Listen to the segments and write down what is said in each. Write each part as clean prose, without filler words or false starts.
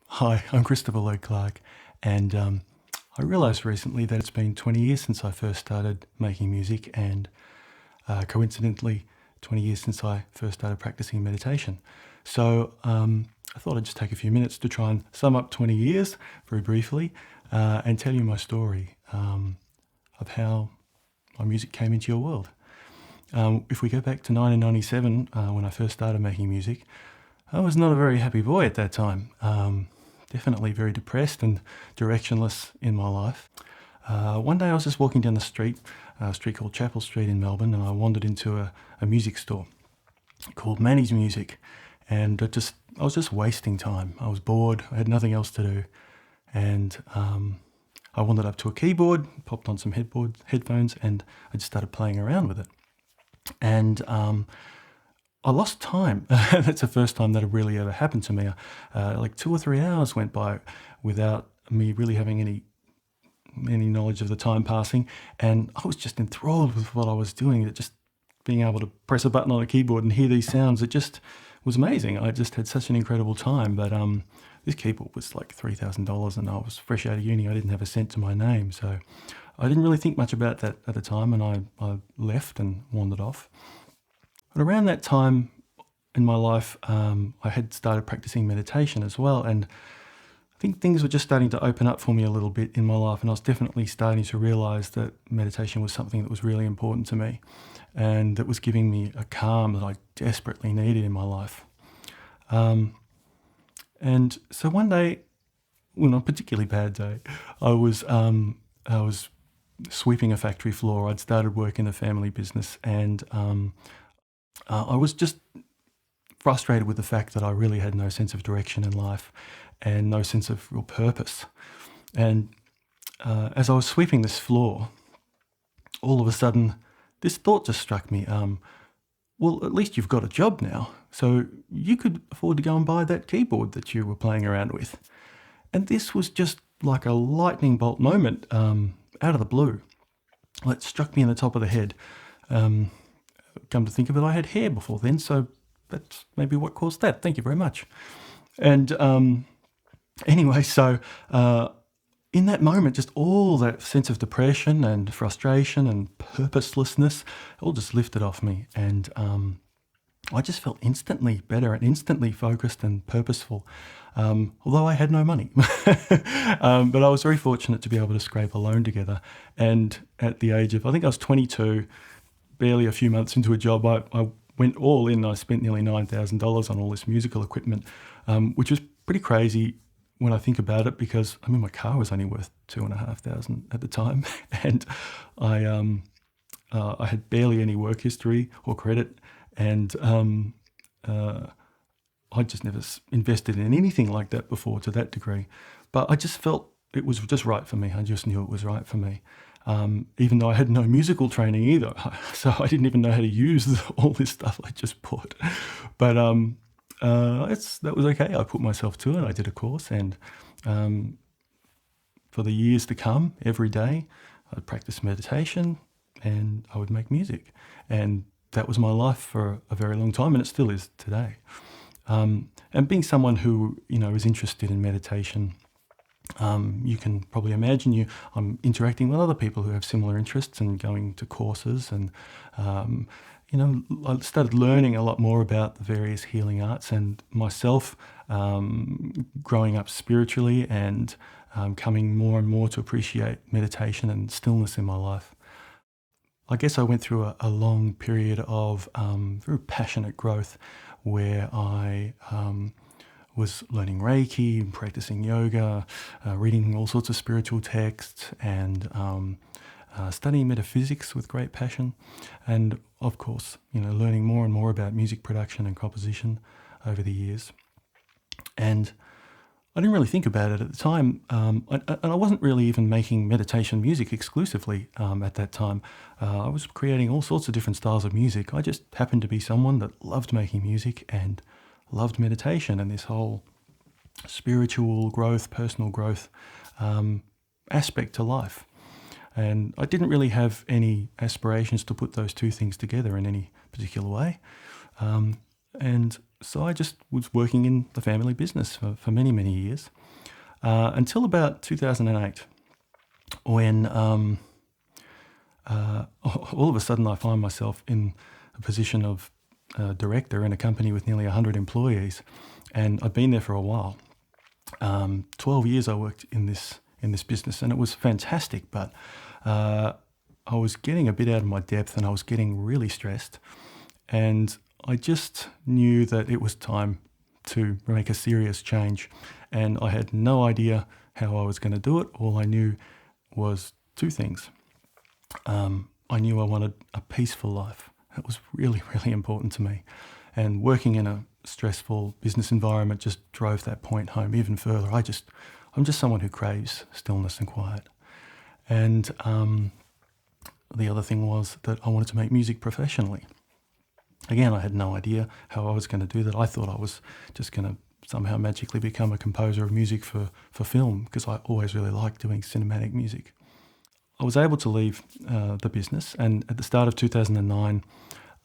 Hi, I'm Christopher Lloyd Clarke, and I realised recently that it's been 20 years since I first started making music, and coincidentally, 20 years since I first started practicing meditation. So I thought I'd just take a few minutes to try and sum up 20 years very briefly and tell you my story of how my music came into your world. If we go back to 1997, when I first started making music, I was not a very happy boy at that time. Definitely very depressed and directionless in my life. One day I was just walking down the street, a street called Chapel Street in Melbourne, and I wandered into a music store called Manny's Music, and I was just wasting time. I was bored. I had nothing else to do, and I wandered up to a keyboard, popped on some headphones, and I just started playing around with it. And I lost time. That's the first time that it really ever happened to me. Like 2 or 3 hours went by without me really having any knowledge of the time passing, and I was just enthralled with what I was doing. That just being able to press a button on a keyboard and hear these sounds, it just was amazing. I just had such an incredible time. But this keyboard was like $3,000, and I was fresh out of uni. I didn't have a cent to my name, so I didn't really think much about that at the time, and I left and wandered off. But around that time in my life, I had started practicing meditation as well, and I think things were just starting to open up for me a little bit in my life, and I was definitely starting to realise that meditation was something that was really important to me, and that was giving me a calm that I desperately needed in my life. And so one day, well, on a particularly bad day, I was sweeping a factory floor. I'd started work in a family business, and I was just frustrated with the fact that I really had no sense of direction in life and no sense of real purpose. And as I was sweeping this floor, all of a sudden, this thought just struck me. Well, at least you've got a job now, so you could afford to go and buy that keyboard that you were playing around with. And this was just like a lightning bolt moment out of the blue. Well, it struck me in the top of the head. Come to think of it, I had hair before then, so that's maybe what caused that. Thank you very much. And anyway, so in that moment, just all that sense of depression and frustration and purposelessness all just lifted off me, and I just felt instantly better and instantly focused and purposeful, although I had no money. But I was very fortunate to be able to scrape a loan together, and at the age of, I think I was 22, barely a few months into a job, I went all in. I spent nearly $9,000 on all this musical equipment, which was pretty crazy when I think about it, because I mean my car was only worth $2,500 at the time, and I had barely any work history or credit, and I just never invested in anything like that before to that degree. But I just felt it was just right for me. I just knew it was right for me. Even though I had no musical training either. So I didn't even know how to use all this stuff I just bought. But that was okay. I put myself to it. I did a course, and for the years to come, every day, I'd practice meditation and I would make music. And that was my life for a very long time, and it still is today. And being someone who, is interested in meditation, you can probably imagine I'm interacting with other people who have similar interests and going to courses, and I started learning a lot more about the various healing arts, and myself growing up spiritually, and coming more and more to appreciate meditation and stillness in my life. I guess I went through a long period of very passionate growth, where I was learning Reiki and practicing yoga, reading all sorts of spiritual texts, and studying metaphysics with great passion, and of course, learning more and more about music production and composition over the years. And I didn't really think about it at the time, and I wasn't really even making meditation music exclusively at that time. I was creating all sorts of different styles of music. I just happened to be someone that loved making music and loved meditation and this whole spiritual growth, personal growth aspect to life. And I didn't really have any aspirations to put those two things together in any particular way. And so I just was working in the family business for many, many years, until about 2008, when all of a sudden I find myself in a position of director in a company with nearly 100 employees, and I'd been there for a while. 12 years I worked in this business, and it was fantastic, but I was getting a bit out of my depth, and I was getting really stressed, and I just knew that it was time to make a serious change, and I had no idea how I was going to do it. All I knew was two things. I knew I wanted a peaceful life. That was really, really important to me. And working in a stressful business environment just drove that point home even further. I'm just someone who craves stillness and quiet. And the other thing was that I wanted to make music professionally. Again, I had no idea how I was going to do that. I thought I was just going to somehow magically become a composer of music for film, because I always really liked doing cinematic music. I was able to leave the business, and at the start of 2009,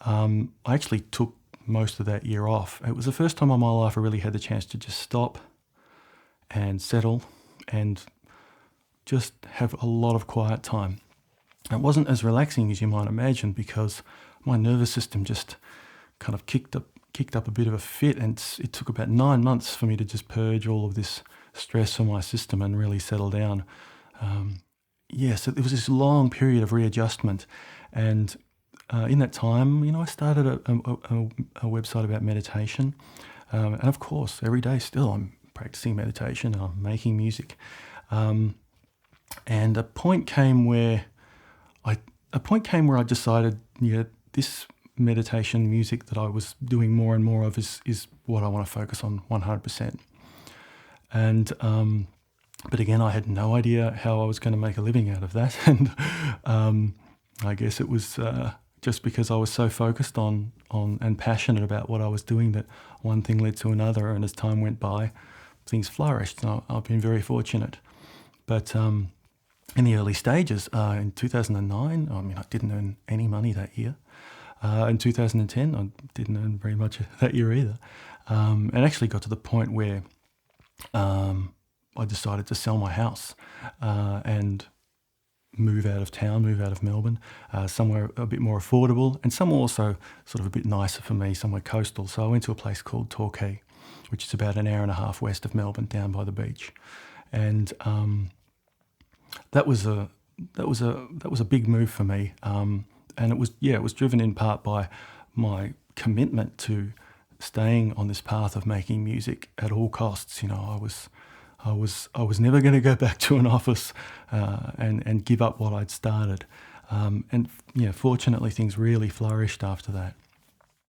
I actually took most of that year off. It was the first time in my life I really had the chance to just stop and settle and just have a lot of quiet time. It wasn't as relaxing as you might imagine, because my nervous system just kind of kicked up a bit of a fit, and it took about 9 months for me to just purge all of this stress from my system and really settle down. So there was this long period of readjustment, and in that time, I started a website about meditation, and of course, every day still I'm practicing meditation and I'm making music. And a point came where I decided, this meditation music that I was doing more and more of is what I want to focus on 100%. And but again, I had no idea how I was going to make a living out of that. And I guess it was just because I was so focused on and passionate about what I was doing that one thing led to another. And as time went by, things flourished. And I've been very fortunate. But in the early stages, in 2009, I didn't earn any money that year. In 2010, I didn't earn very much that year either. And actually got to the point where I decided to sell my house and move out of town, move out of Melbourne, somewhere a bit more affordable, and somewhere also sort of a bit nicer for me, somewhere coastal. So I went to a place called Torquay, which is about an hour and a half west of Melbourne, down by the beach. And that was a big move for me. And it was driven in part by my commitment to staying on this path of making music at all costs. I was never going to go back to an office and give up what I'd started. Fortunately, things really flourished after that.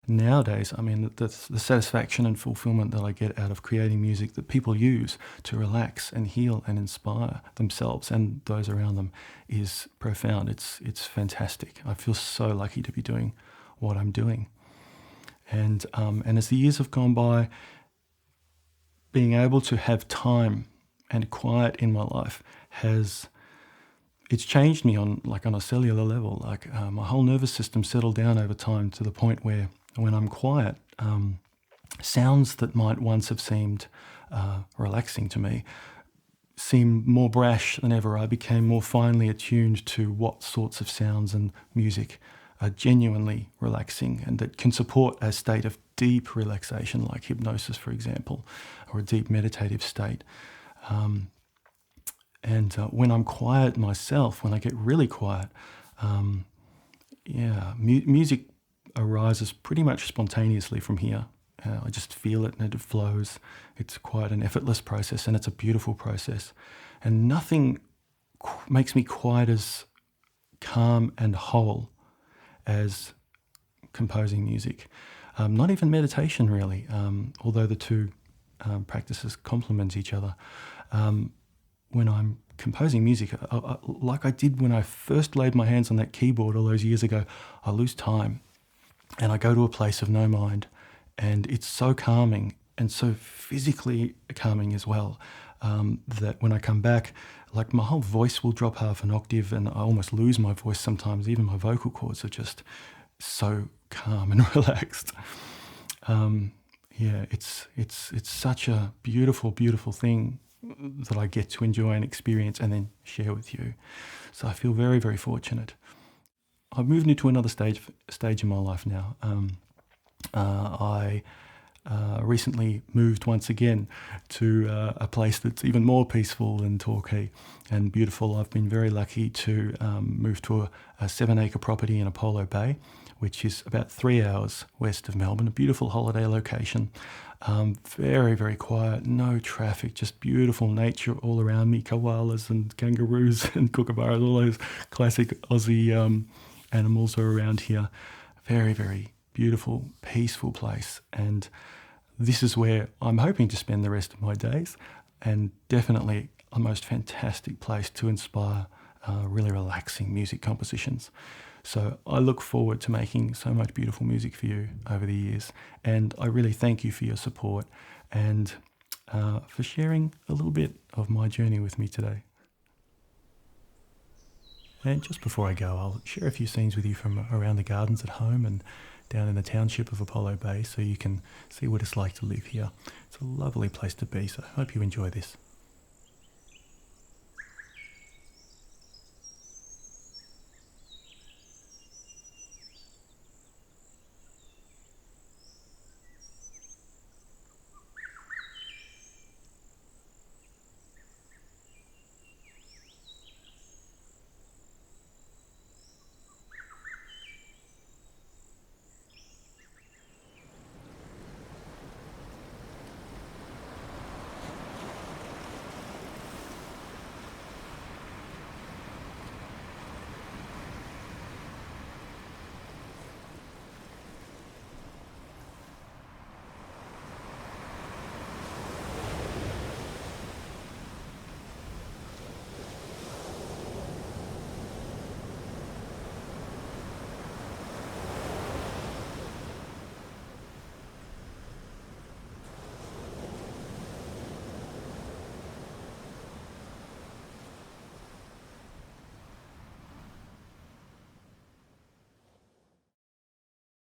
Nowadays, the satisfaction and fulfillment that I get out of creating music that people use to relax and heal and inspire themselves and those around them is profound. It's fantastic. I feel so lucky to be doing what I'm doing. And as the years have gone by, being able to have time and quiet in my life it's changed me on a cellular level. My whole nervous system settled down over time to the point where when I'm quiet, sounds that might once have seemed relaxing to me seem more brash than ever. I became more finely attuned to what sorts of sounds and music are genuinely relaxing and that can support a state of deep relaxation, like hypnosis, for example, or a deep meditative state. When I'm quiet myself, when I get really quiet, music arises pretty much spontaneously from here. I just feel it and it flows. It's quite an effortless process, and it's a beautiful process. And nothing makes me quite as calm and whole as composing music. Not even meditation, really, although the two practices complement each other. When I'm composing music, like I did when I first laid my hands on that keyboard all those years ago, I lose time and I go to a place of no mind, and it's so calming and so physically calming as well, that when I come back, my whole voice will drop half an octave and I almost lose my voice sometimes. Even my vocal cords are just so calm and relaxed. Yeah, it's such a beautiful, beautiful thing that I get to enjoy and experience and then share with you. So I feel very, very fortunate. I've moved into another stage in my life now. I recently moved once again to a place that's even more peaceful than Torquay and beautiful. I've been very lucky to move to a 7-acre property in Apollo Bay, which is about 3 hours west of Melbourne, a beautiful holiday location. Very, very quiet, no traffic, just beautiful nature all around me, koalas and kangaroos and kookaburras, all those classic Aussie animals are around here. Very, very beautiful, peaceful place. And this is where I'm hoping to spend the rest of my days, and definitely a most fantastic place to inspire really relaxing music compositions. So I look forward to making so much beautiful music for you over the years, and I really thank you for your support and for sharing a little bit of my journey with me today. And just before I go, I'll share a few scenes with you from around the gardens at home and down in the township of Apollo Bay so you can see what it's like to live here. It's a lovely place to be, so I hope you enjoy this.